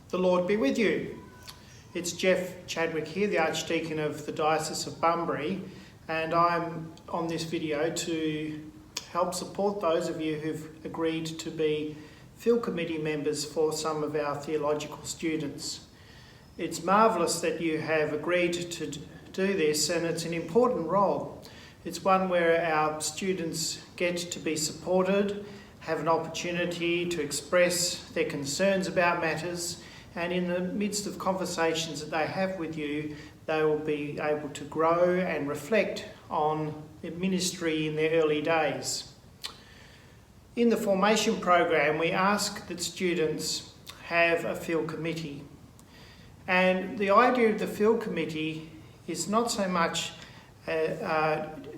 The Lord be with you. It's Jeff Chadwick here, the Archdeacon of the Diocese of Bunbury, and I'm on this video to help support those of you who've agreed to be field committee members for some of our theological students. It's marvellous that you have agreed to do this, and it's an important role. It's one where our students get to be supported, have an opportunity to express their concerns about matters, and in the midst of conversations that they have with you, they will be able to grow and reflect on the ministry in their early days. In the formation program, we ask that students have a field committee. And the idea of the field committee is not so much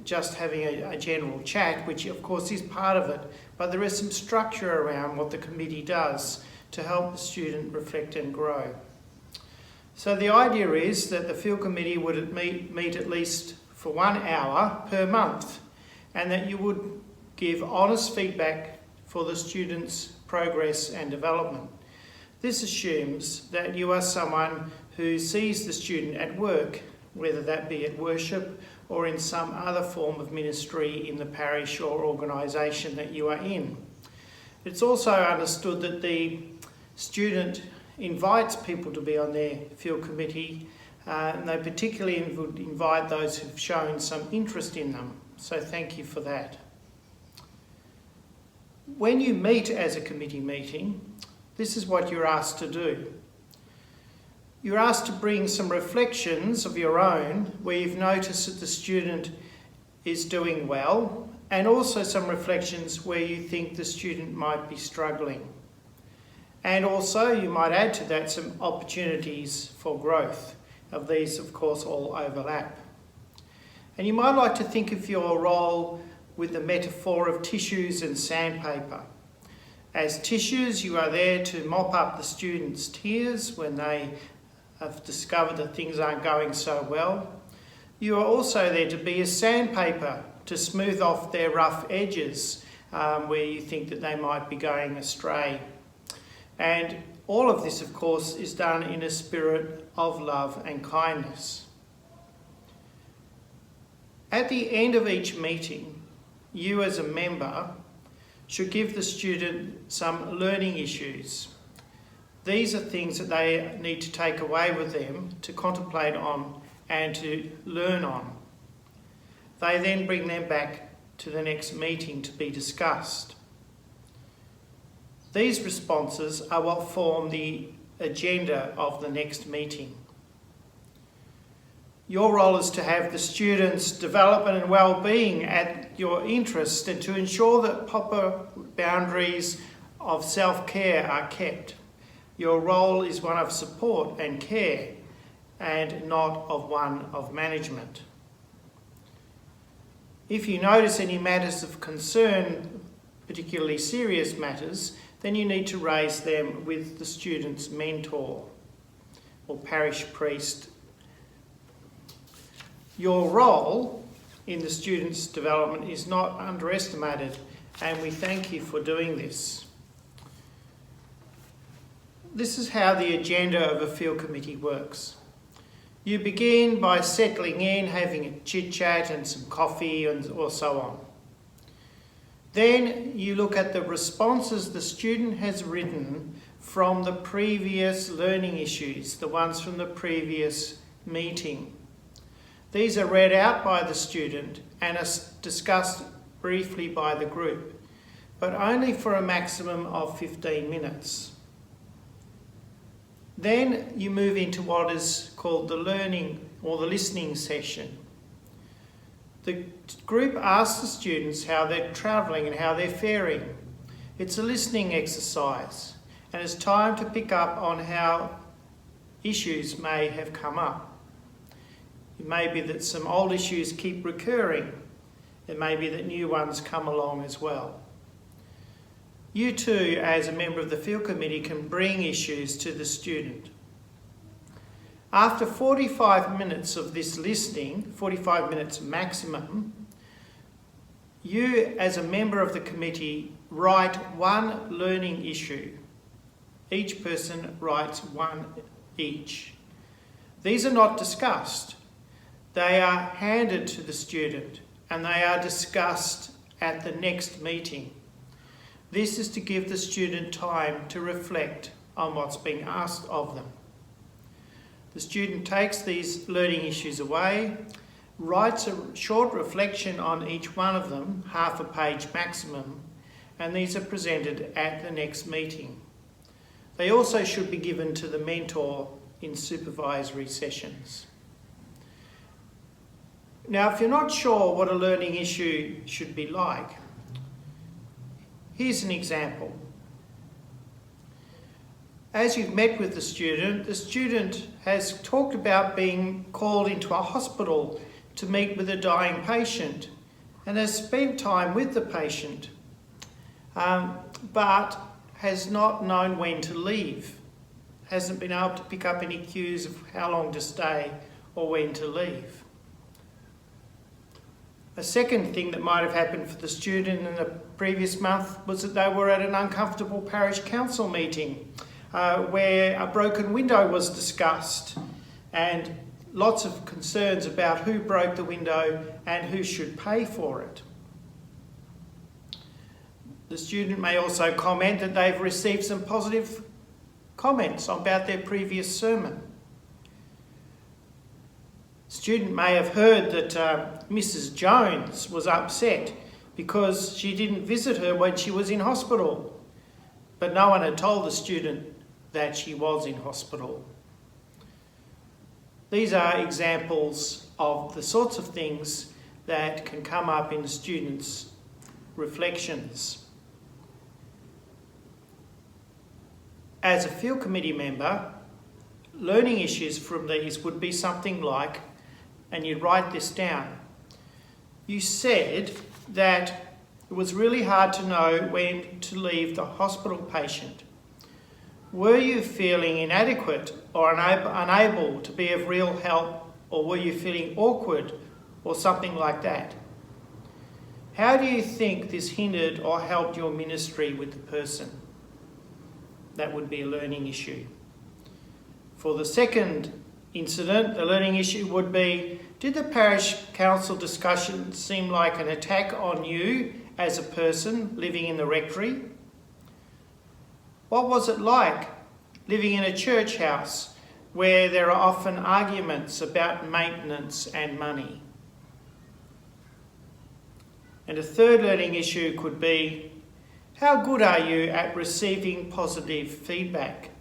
just having a general chat, which of course is part of it, but there is some structure around what the committee does to help the student reflect and grow. So the idea is that the field committee would meet at least for 1 hour per month, and that you would give honest feedback for the student's progress and development. This assumes that you are someone who sees the student at work, whether that be at worship or in some other form of ministry in the parish or organisation that you are in. It's also understood that the student invites people to be on their field committee, and they particularly would invite those who've shown some interest in them. So thank you for that. When you meet as a committee meeting, this is what you're asked to do. You're asked to bring some reflections of your own where you've noticed that the student is doing well, and also some reflections where you think the student might be struggling. And also you might add to that some opportunities for growth. Of these, of course, all overlap. And you might like to think of your role with the metaphor of tissues and sandpaper. As tissues, you are there to mop up the students' tears when they have discovered that things aren't going so well. You are also there to be a sandpaper to smooth off their rough edges where you think that they might be going astray. And all of this, of course, is done in a spirit of love and kindness. At the end of each meeting, you as a member should give the student some learning issues. These are things that they need to take away with them, to contemplate on and to learn on. They then bring them back to the next meeting to be discussed. These responses are what form the agenda of the next meeting. Your role is to have the students' development and well-being at your interest, and to ensure that proper boundaries of self-care are kept. Your role is one of support and care, and not of one of management. If you notice any matters of concern, particularly serious matters, then you need to raise them with the student's mentor or parish priest. Your role in the student's development is not underestimated, and we thank you for doing this. This is how the agenda of a field committee works. You begin by settling in, having a chit-chat and some coffee or so on. Then you look at the responses the student has written from the previous learning issues, the ones from the previous meeting. These are read out by the student and are discussed briefly by the group, but only for a maximum of 15 minutes. Then you move into what is called the learning or the listening session. The group asks the students how they're travelling and how they're faring. It's a listening exercise, and it's time to pick up on how issues may have come up. It may be that some old issues keep recurring. It may be that new ones come along as well. You too, as a member of the field committee, can bring issues to the student. After 45 minutes of this listening, 45 minutes maximum, you as a member of the committee write one learning issue Each person writes one each. These are not discussed. They are handed to the student and they are discussed at the next meeting. This is to give the student time to reflect on what's being asked of them. The student takes these learning issues away, writes a short reflection on each one of them, half a page maximum, and these are presented at the next meeting. They also should be given to the mentor in supervisory sessions. Now, if you're not sure what a learning issue should be like, here's an example. As you've met with the student has talked about being called into a hospital to meet with a dying patient and has spent time with the patient, but has not known when to leave, hasn't been able to pick up any cues of how long to stay or when to leave. A second thing that might have happened for the student in the previous month was that they were at an uncomfortable parish council meeting where a broken window was discussed and lots of concerns about who broke the window and who should pay for it. The student may also comment that they've received some positive comments about their previous sermon. Student may have heard that Mrs. Jones was upset because she didn't visit her when she was in hospital, but no one had told the student that she was in hospital. These are examples of the sorts of things that can come up in the students' reflections. As a field committee member, learning issues from these would be something like, and you write this down, you said that it was really hard to know when to leave the hospital patient. Were you feeling inadequate or unable to be of real help, or were you feeling awkward or something like that? How do you think this hindered or helped your ministry with the person? That would be a learning issue. For the second incident, the learning issue would be, did the parish council discussion seem like an attack on you as a person living in the rectory? What was it like living in a church house where there are often arguments about maintenance and money? And a third learning issue could be, how good are you at receiving positive feedback?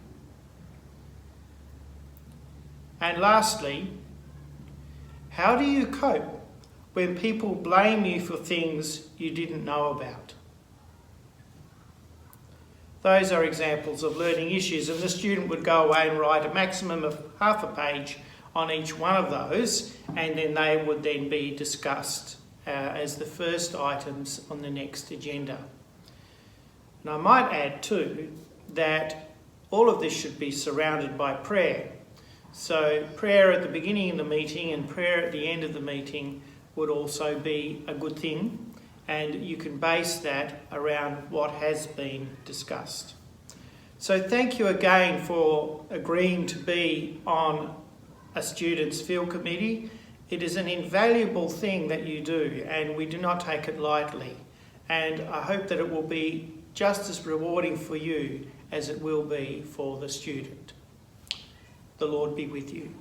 And lastly, how do you cope when people blame you for things you didn't know about? Those are examples of learning issues, and the student would go away and write a maximum of half a page on each one of those, and then they would then be discussed as the first items on the next agenda. And I might add too that all of this should be surrounded by prayer. So prayer at the beginning of the meeting and prayer at the end of the meeting would also be a good thing, and you can base that around what has been discussed. So thank you again for agreeing to be on a student's field committee. It is an invaluable thing that you do, and we do not take it lightly. And I hope that it will be just as rewarding for you as it will be for the student. The Lord be with you.